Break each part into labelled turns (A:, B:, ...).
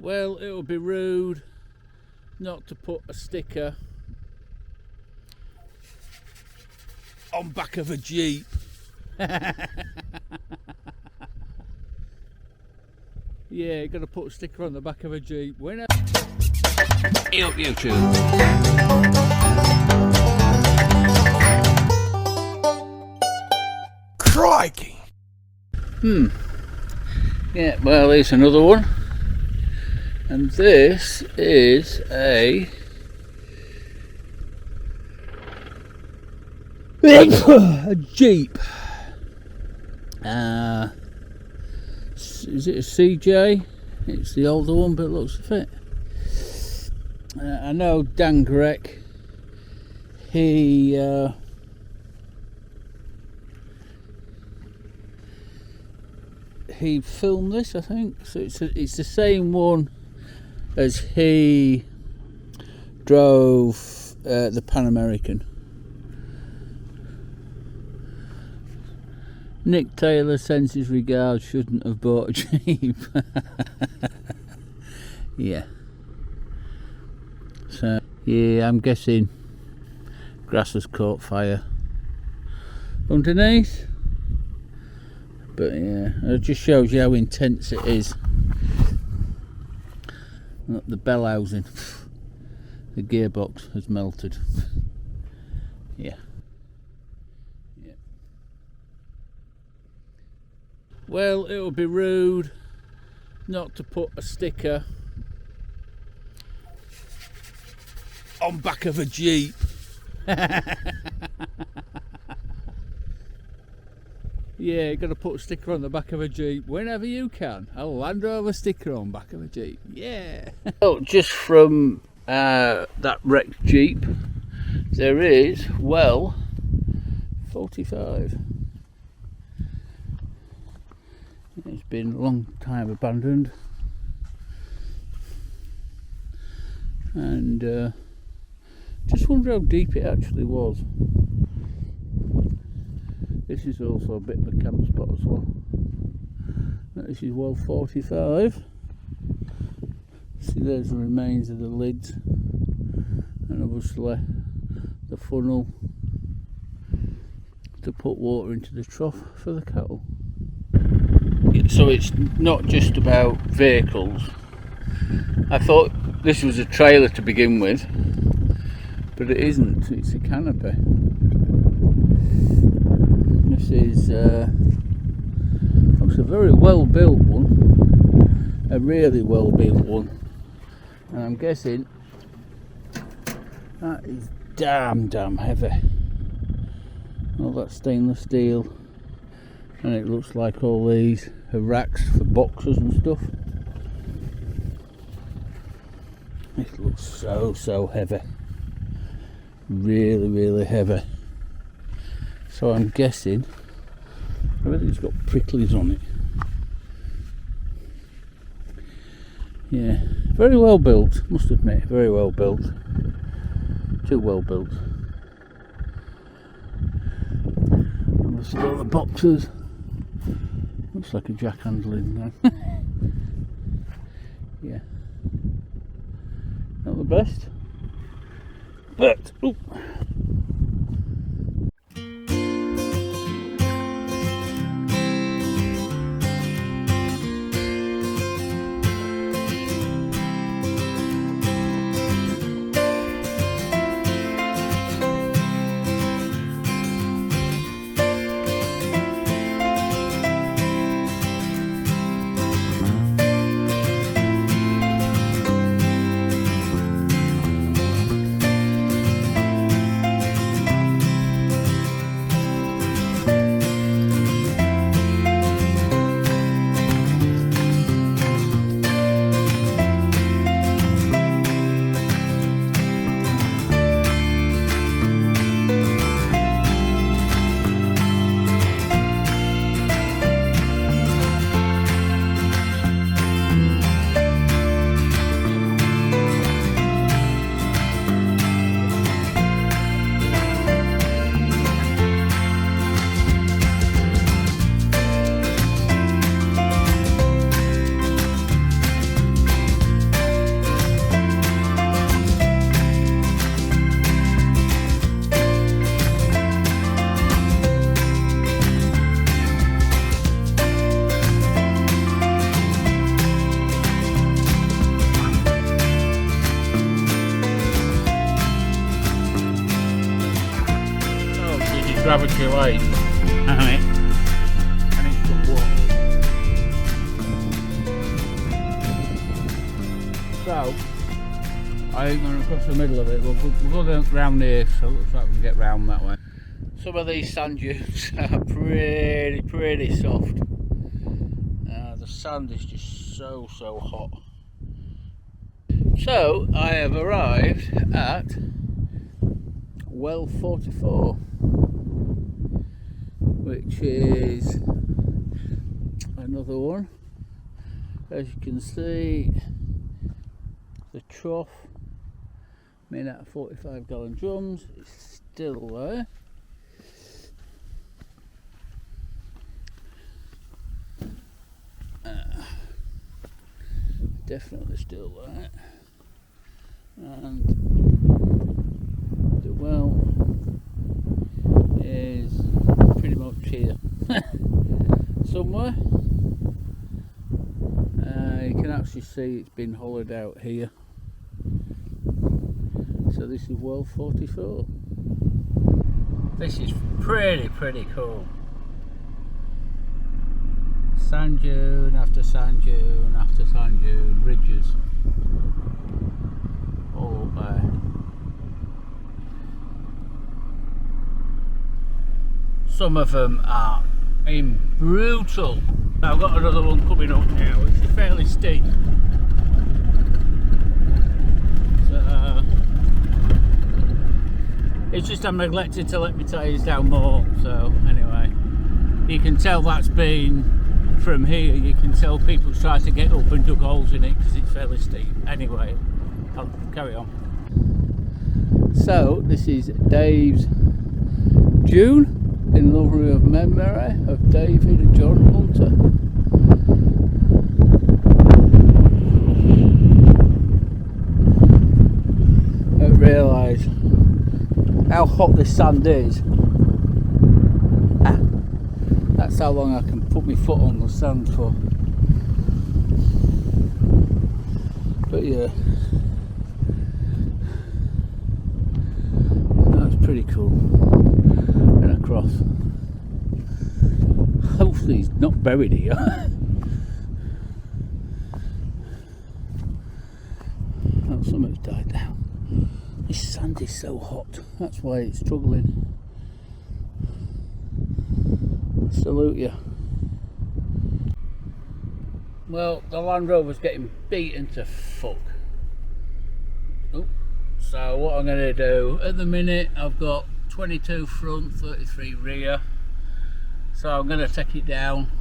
A: Well, it would be rude not to put a sticker on back of a Jeep. Yeah, you got to put a sticker on the back of a Jeep. Winner. YouTube.
B: Crikey!
A: Yeah, well, here's another one. And this is a Jeep. Is it a CJ? It's the older one, but it looks a fit. I know Dan Grech, he filmed this, I think, so it's the same one as he drove the Pan American. Nick Taylor sends his regards, shouldn't have bought a Jeep. Yeah. So, yeah, I'm guessing grass has caught fire underneath. But yeah, it just shows you how intense it is. Look, the bell housing, the gearbox has melted. Yeah. Yeah. Well, it would be rude not to put a sticker on back of a Jeep. Yeah, you got to put a sticker on the back of a Jeep whenever you can. A Land Rover sticker on back of a Jeep. Yeah. Well, just from that wrecked Jeep, there is well 45. It's been a long time abandoned, and just wonder how deep it actually was. This is also a bit of a camp spot as well. This is well 45. See, there's the remains of the lids, and obviously the funnel to put water into the trough for the cattle. So it's not just about vehicles. I thought this was a trailer to begin with, but it isn't. It's a canopy. This is looks a very well built one, a really well built one, and I'm guessing that is damn heavy. All that stainless steel, and it looks like all these are racks for boxes and stuff. It looks so heavy, really heavy. So I'm guessing everything's got pricklies on it. Yeah, very well built, must admit, very well built. Too well built. Obviously all the boxes. Looks like a jack handling now. Yeah. Not the best. But ooh. gravity light on it, and it's got water. So I ain't going across the middle of it. We'll go round here, so it looks like we can get round that way. Some of these sand dunes are pretty soft. The sand is just so hot. So I have arrived at well 44, which is another one. As you can see, the trough made out of 45 gallon drums is still there. Definitely still there, and the well is pretty much here somewhere. You can actually see it's been hollowed out here, so this is well 44. This is pretty cool. Sand dune after sand dune after sand dune, ridges all up there. Some of them are brutal. I've got another one coming up now, which is fairly steep. So, it's just I'm neglected to let my tyres down more, so anyway. You can tell that's been, from here you can tell people try to get up and dug holes in it because it's fairly steep. Anyway, I'll carry on. So this is Dave's dune in memory of David and John Hunter. I realise how hot this sand is. That's how long I can put my foot on the sand for. But yeah, that's pretty cool. And across. Hopefully he's not buried here. Oh, some of it's died down. This sand is so hot, that's why it's struggling. Salute you. Well, the Land Rover's getting beaten to fuck. Oh, so what I'm going to do at the minute, I've got 22 front, 33 rear. So I'm going to take it down,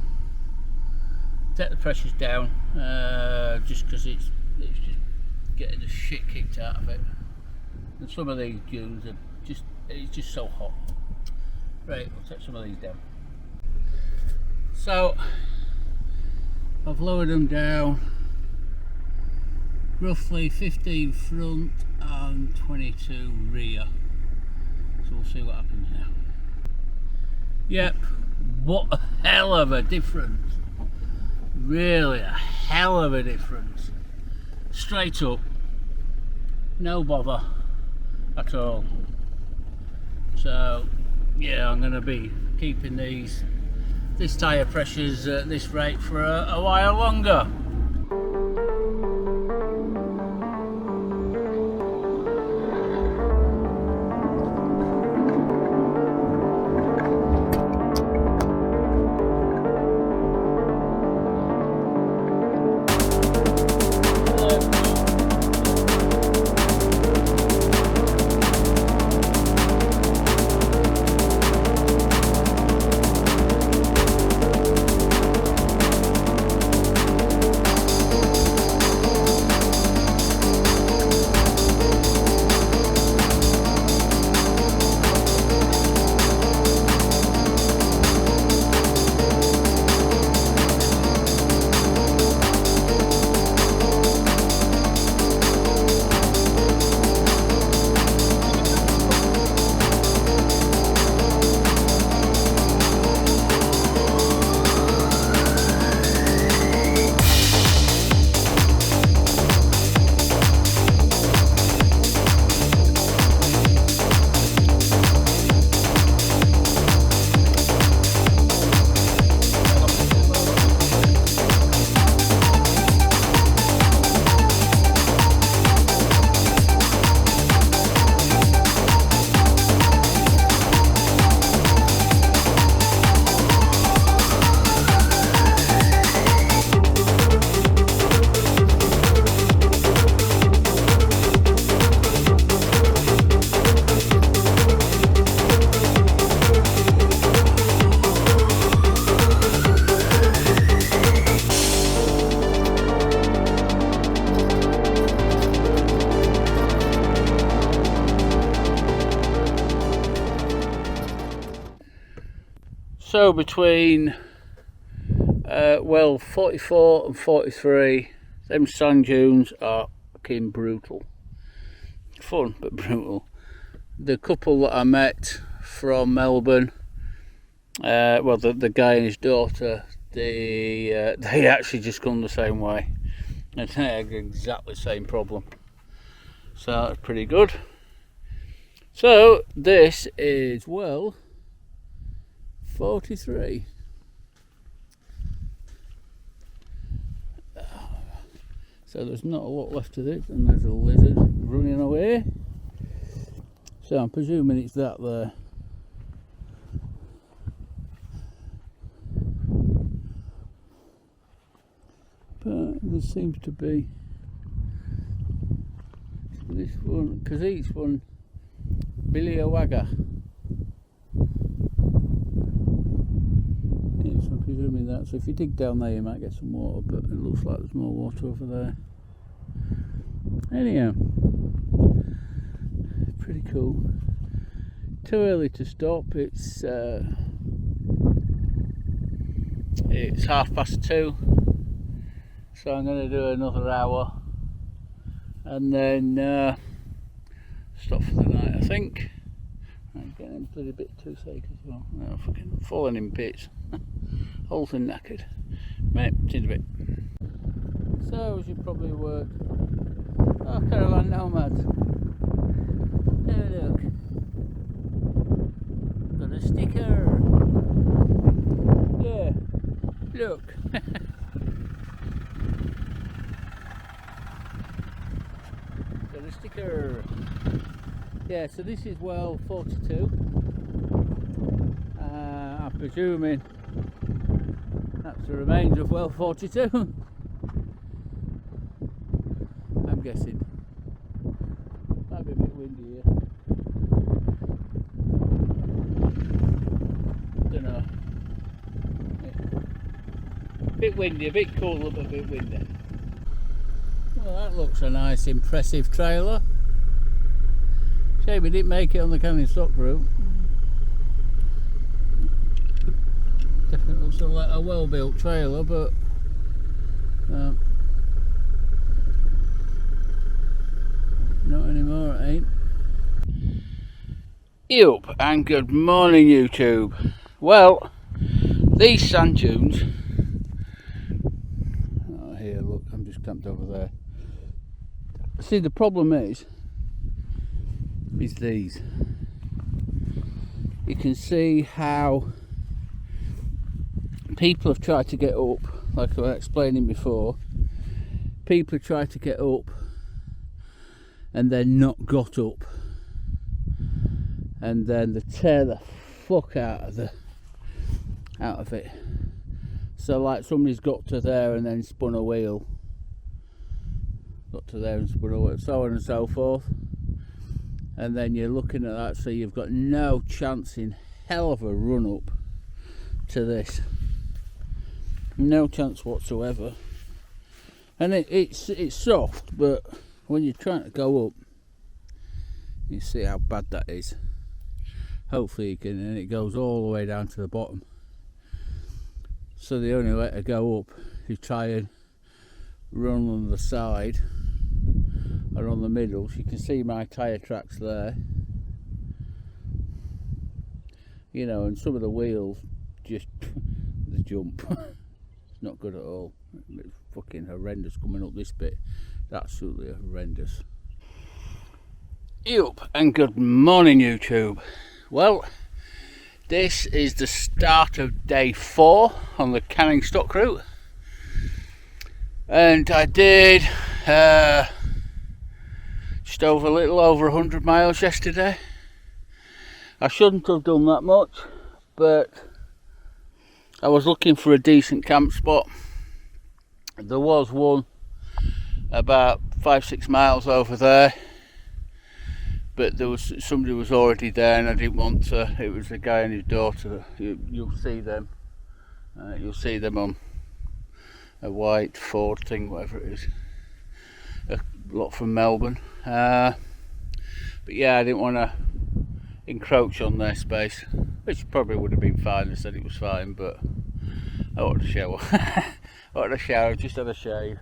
A: take the pressures down, just because it's just getting the shit kicked out of it. And some of these dunes are it's just so hot. Right, I'll take some of these down. So I've lowered them down, roughly 15 front and 22 rear. So we'll see what happens now. Yep, what a hell of a difference. Really a hell of a difference. Straight up, no bother at all. So yeah, I'm going to be keeping this tyre pressures at this rate for a while longer. So between well, 44 and 43, them sand dunes are fucking brutal. Fun but brutal. The couple that I met from Melbourne, well, the guy and his daughter, they actually just gone the same way, and they had exactly the same problem. So that's pretty good. So this is well 43. So there's not a lot left of it, and there's a lizard running away. So I'm presuming it's that there. But there seems to be this one, because each one Billy a Wagga. Yeah, so I'm presuming that. So if you dig down there you might get some water, but it looks like there's more water over there. Anyhow, pretty cool. Too early to stop. It's 2:30, so I'm going to do another hour and then stop for the night, I think. I'm getting a little bit too sick as well. I'm fucking falling in bits. Old and knackered. Mate, see you in a bit. So as you probably work. Oh, caravan nomads. Oh look. Got a sticker. Yeah. Look. Got a sticker. Yeah, so this is well 42. I'm presuming that's the remains of well 42. I'm guessing. Might be a bit windy here. Don't know. A bit windy, a bit cooler, but a bit windy. Well, that looks a nice, impressive trailer. Shame we didn't make it on the canning stock route. Definitely looks like a well-built trailer, but not anymore, it ain't. Yup, and good morning YouTube. Well, these sand dunes, oh here look, I'm just camped over there. See, the problem is these. You can see how people have tried to get up, like I was explaining before. People have tried to get up and then not got up, and then they tear the fuck out of it. So like somebody's got to there and then spun a wheel, got to there and spun a wheel, so on and so forth. And then you're looking at that, so you've got no chance in hell of a run up to this. No chance whatsoever. And it's soft, but when you're trying to go up, you see how bad that is. Hopefully you can, and it goes all the way down to the bottom. So the only way to go up is try and run on the side or on the middle. So you can see my tyre tracks there. You know, and some of the wheels just the jump. It's not good at all. It's fucking horrendous coming up this bit. It's absolutely horrendous. Yup, and good morning YouTube. Well, this is the start of day 4 on the canning stock route, and I did just over a little over 100 miles yesterday. I shouldn't have done that much, but I was looking for a decent camp spot. There was one about 5-6 miles over there, but there was somebody was already there, and I didn't want to. It was a guy and his daughter. You'll see them. You'll see them on a white Ford thing, whatever it is. A lot from Melbourne. But yeah, I didn't want to encroach on their space, which probably would have been fine. I said it was fine, but I wanted to shower. I wanted to shower, just had a shave.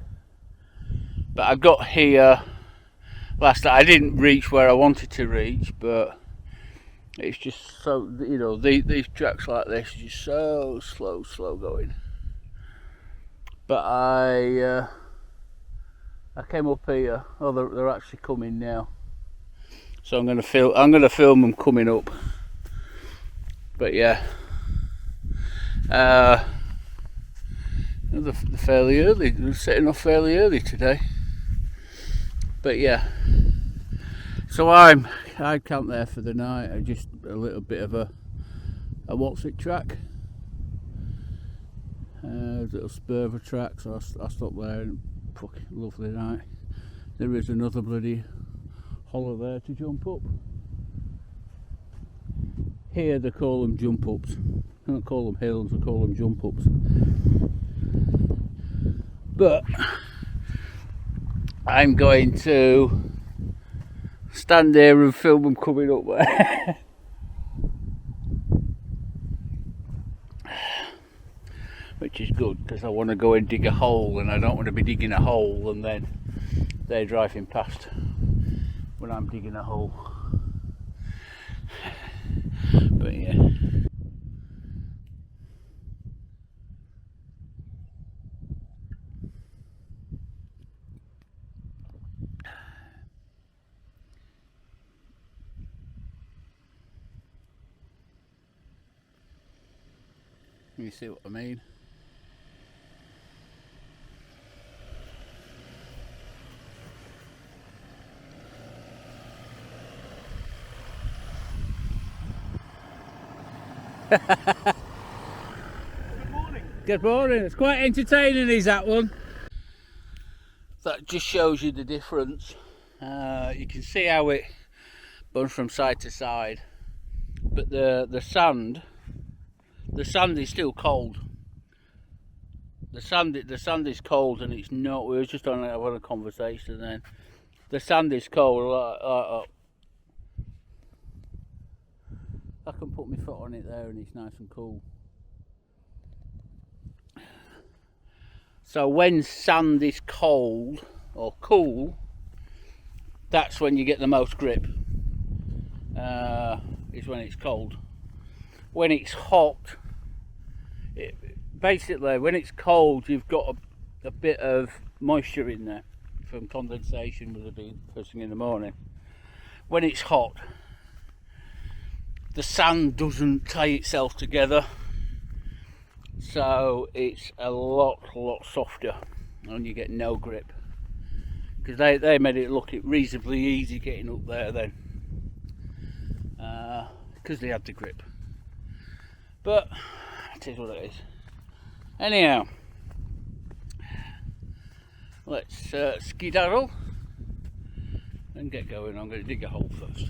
A: But I got here last night. I didn't reach where I wanted to reach, but it's just so, you know, these tracks like this are just so slow going. But I came up here. Oh, they're actually coming now. So I'm gonna film them coming up. But yeah, they're fairly early. They're setting off fairly early today. But yeah, so I camped there for the night. Just a little bit of a what's it track, little spur of a track. So I stopped there and fucking lovely night. There is another bloody hollow there to jump up. Here they call them jump ups. I don't call them hills, I call them jump ups. But I'm going to stand there and film them coming up there. Which is good, because I want to go and dig a hole, and I don't want to be digging a hole and then they're driving past when I'm digging a hole. But yeah. You see what I mean?
B: Good morning.
A: Good morning. It's quite entertaining, is that one? That just shows you the difference. You can see how it burns from side to side, but the sand is still cold. The sand is cold, and it's not. We were just having a conversation then. The sand is cold. I can put my foot on it there, and it's nice and cool. So when sand is cold or cool, that's when you get the most grip. Is when it's cold. When it's hot, basically when it's cold, you've got a bit of moisture in there from condensation, would have been first thing in the morning. When it's hot, the sand doesn't tie itself together, so it's a lot softer, and you get no grip. Because they made it look reasonably easy getting up there then, because they had the grip. But it is what it is. Anyhow, let's skedaddle and get going. I'm going to dig a hole first.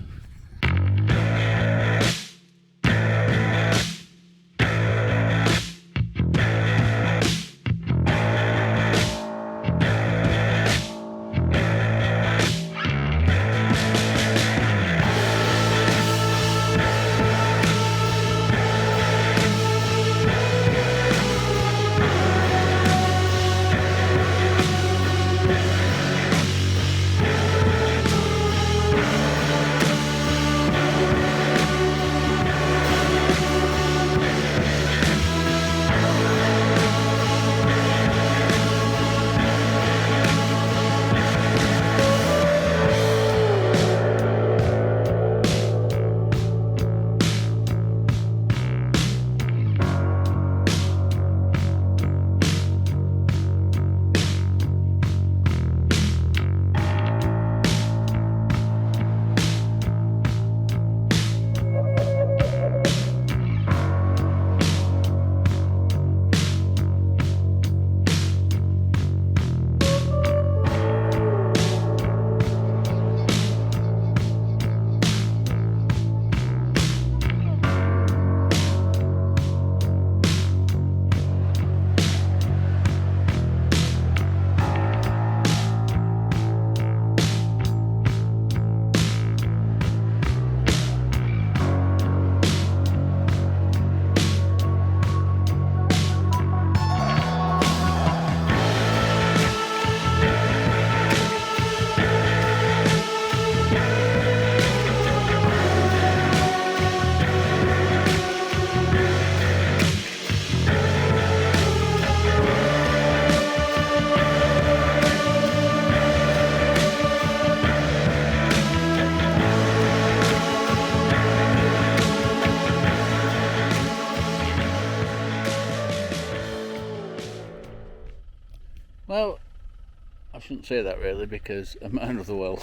A: shouldn't say that really because I'm at another well.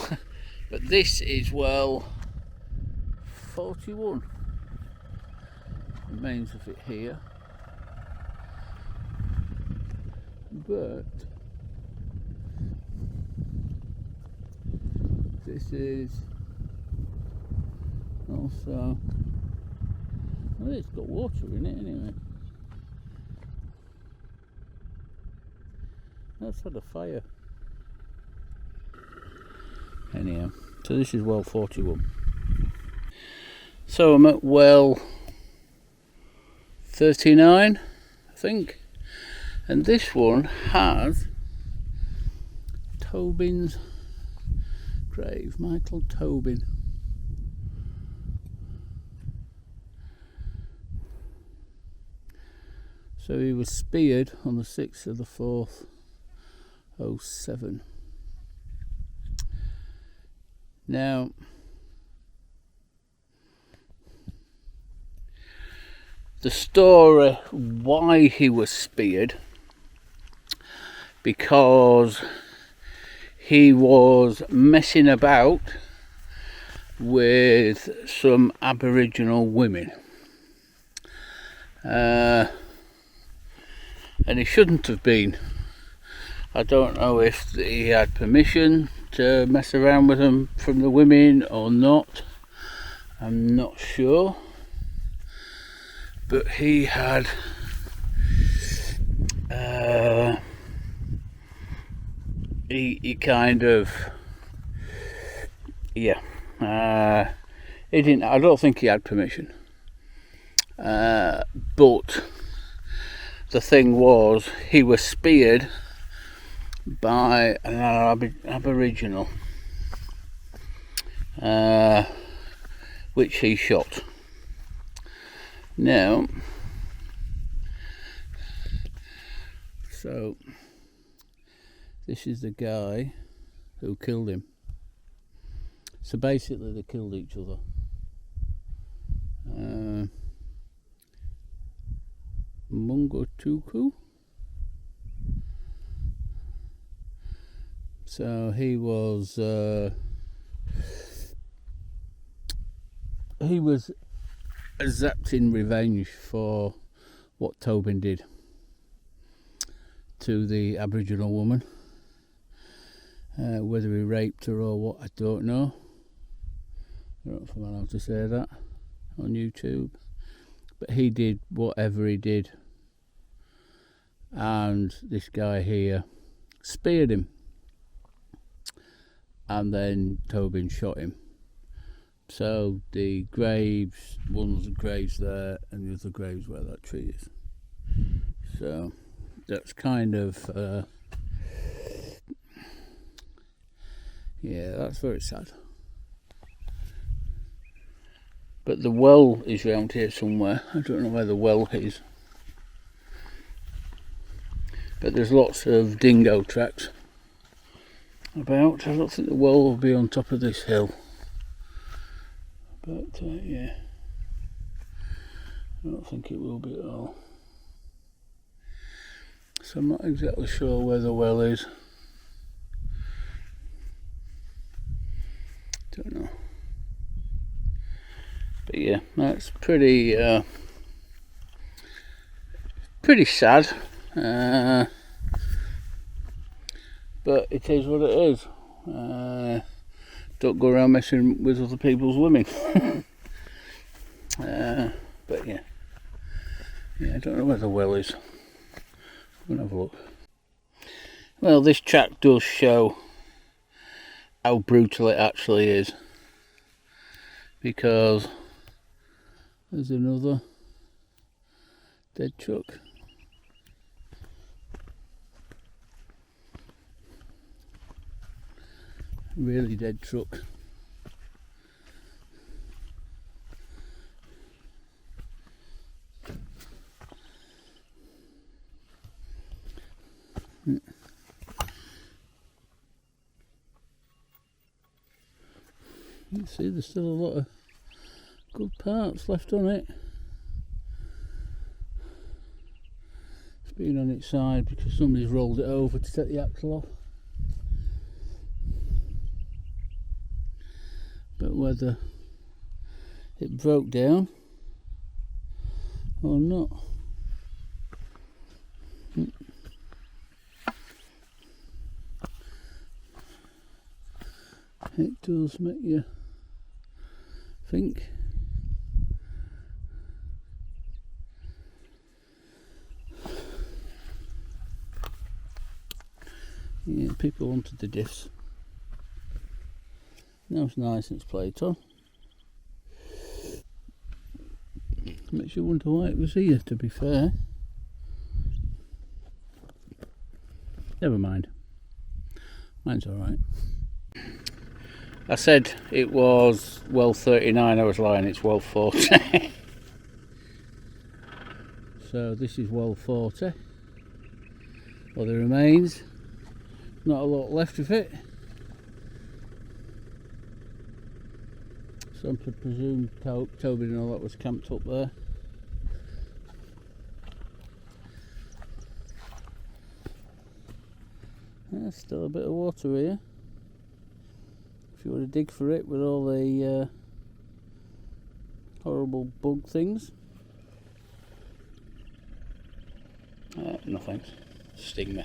A: But this is well 41. Remains of it here. But this is also, well, it's got water in it anyway. That's had a fire. Anyhow, so this is well 41. So I'm at well 39, I think. And this one has Tobin's grave, Michael Tobin. So he was speared on the 6th of the 4th, 07. Now, the story why he was speared, because he was messing about with some Aboriginal women, and he shouldn't have been. I don't know if he had permission to mess around with them from the women or not. I'm not sure, but he had he kind of, yeah, he didn't, I don't think he had permission, but the thing was, he was speared by an Aboriginal, which he shot. Now, so this is the guy who killed him. So basically they killed each other. Mungotuku. So he was exacting revenge for what Tobin did to the Aboriginal woman. Whether he raped her or what, I don't know. I don't know if I'm allowed to say that on YouTube. But he did whatever he did. And this guy here speared him. And then Tobin shot him. So the graves, one of the graves there and the other graves where that tree is. So that's kind of, yeah, that's very sad. But the well is round here somewhere. I don't know where the well is. But there's lots of dingo tracks about. I don't think the well will be on top of this hill. But yeah, I don't think it will be at all. So I'm not exactly sure where the well is. Don't know. But yeah, that's pretty sad. But it is what it is. Don't go around messing with other people's women. But yeah, I don't know where the well is. I'm gonna have a look. Well, this track does show how brutal it actually is, because there's another dead truck. Really dead truck. You can see there's still a lot of good parts left on it. It's been on its side because somebody's rolled it over to take the axle off. but whether it broke down or not. It does make you think. Yeah, people wanted the diffs. Now it's nice and it's played on. Makes you wonder why it was here, to be fair. Never mind. Mine's alright. I said it was well 39, I was lying, it's well 40. So this is well 40. Well, the remains. Not a lot left of it. So I presume Toby and all that was camped up there. There's still a bit of water here. If you were to dig for it with all the horrible bug things. No thanks. Sting me.